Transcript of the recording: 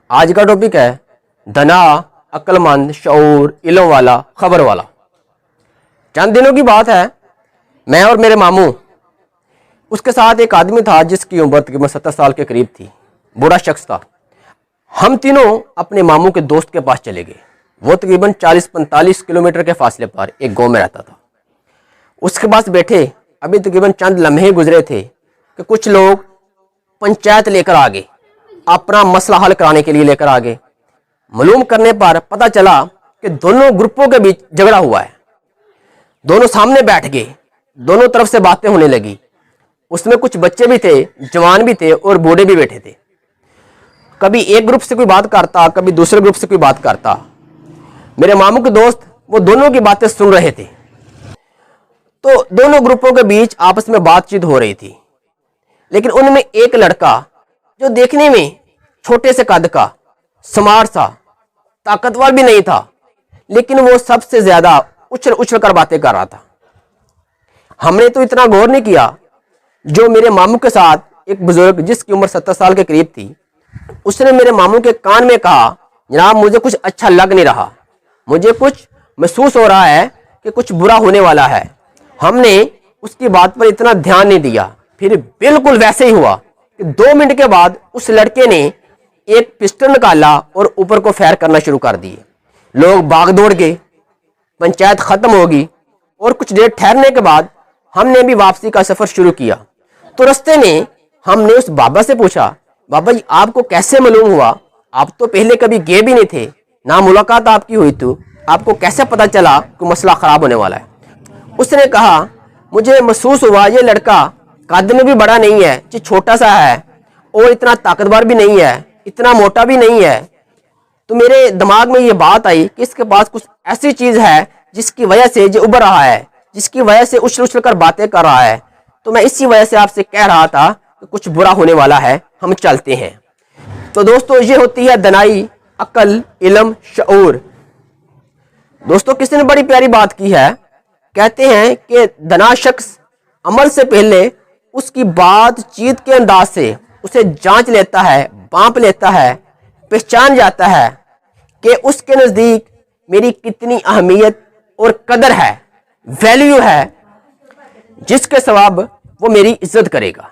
آج کا ٹاپک ہے دنا، عقلمند، شعور، علم والا، خبر والا۔ چند دنوں کی بات ہے، میں اور میرے ماموں، اس کے ساتھ ایک آدمی تھا جس کی عمر تقریباً 70 سال کے قریب تھی، بوڑھا شخص تھا۔ ہم تینوں اپنے ماموں کے دوست کے پاس چلے گئے۔ وہ تقریباً 40-45 کلومیٹر کے فاصلے پر ایک گاؤں میں رہتا تھا۔ اس کے پاس بیٹھے ابھی تقریباً چند لمحے گزرے تھے کہ کچھ لوگ پنچایت لے کر آگے، اپنا مسئلہ حل کرانے کے لیے لے کر آگے۔ معلوم کرنے پر پتہ چلا کہ دونوں گروپوں کے بیچ جھگڑا ہوا ہے۔ دونوں سامنے بیٹھ گئے، دونوں طرف سے باتیں ہونے لگی۔ اس میں کچھ بچے بھی تھے، جوان بھی تھے اور بوڑھے بھی بیٹھے تھے۔ کبھی ایک گروپ سے کوئی بات کرتا، کبھی دوسرے گروپ سے کوئی بات کرتا۔ میرے ماموں کے دوست وہ دونوں کی باتیں سن رہے تھے۔ تو دونوں گروپوں کے بیچ آپس میں بات چیت ہو رہی تھی، لیکن ان میں ایک لڑکا جو دیکھنے میں چھوٹے سے قد کا، سمارٹ سا، طاقتور بھی نہیں تھا، لیکن وہ سب سے زیادہ اچھل اچھل کر باتیں کر رہا تھا۔ ہم نے تو اتنا غور نہیں کیا۔ جو میرے ماموں کے ساتھ ایک بزرگ جس کی عمر 70 سال کے قریب تھی، اس نے میرے ماموں کے کان میں کہا، جناب مجھے کچھ اچھا لگ نہیں رہا، مجھے کچھ محسوس ہو رہا ہے کہ کچھ برا ہونے والا ہے۔ ہم نے اس کی بات پر اتنا دھیان نہیں دیا۔ پھر بالکل ویسے ہی ہوا کہ 2 منٹ کے بعد اس لڑکے نے ایک پسٹل نکالا اور اوپر کو فائر کرنا شروع کر دیے۔ لوگ بھاگ دوڑ گئے، پنچایت ختم ہوگی، اور کچھ دیر ٹھہرنے کے بعد ہم نے بھی واپسی کا سفر شروع کیا۔ تو رستے میں ہم نے اس بابا سے پوچھا، بابا جی آپ کو کیسے معلوم ہوا؟ آپ تو پہلے کبھی گئے بھی نہیں تھے، نہ ملاقات آپ کی ہوئی، تو آپ کو کیسے پتا چلا کہ مسئلہ خراب ہونے والا ہے؟ اس نے کہا، مجھے محسوس ہوا یہ لڑکا قد میں بھی بڑا نہیں ہے، چھوٹا سا ہے، اور اتنا طاقتور بھی نہیں ہے، اتنا موٹا بھی نہیں ہے۔ تو میرے دماغ میں یہ بات آئی کہ اس کے پاس کچھ ایسی چیز ہے جس کی وجہ سے یہ ابھر رہا ہے، جس کی وجہ سے اچھل اچھل کر باتیں کر رہا ہے۔ تو میں اسی وجہ سے آپ سے کہہ رہا تھا کہ کچھ برا ہونے والا ہے، ہم چلتے ہیں۔ تو دوستو یہ ہوتی ہے دنائی، عقل، علم، شعور۔ دوستو کسی نے بڑی پیاری بات کی ہے، کہتے ہیں کہ دنا شخص عمل سے پہلے اس کی بات چیت کے انداز سے اسے جانچ لیتا ہے، بانپ لیتا ہے، پہچان جاتا ہے کہ اس کے نزدیک میری کتنی اہمیت اور قدر ہے، ویلیو ہے، جس کے سبب وہ میری عزت کرے گا۔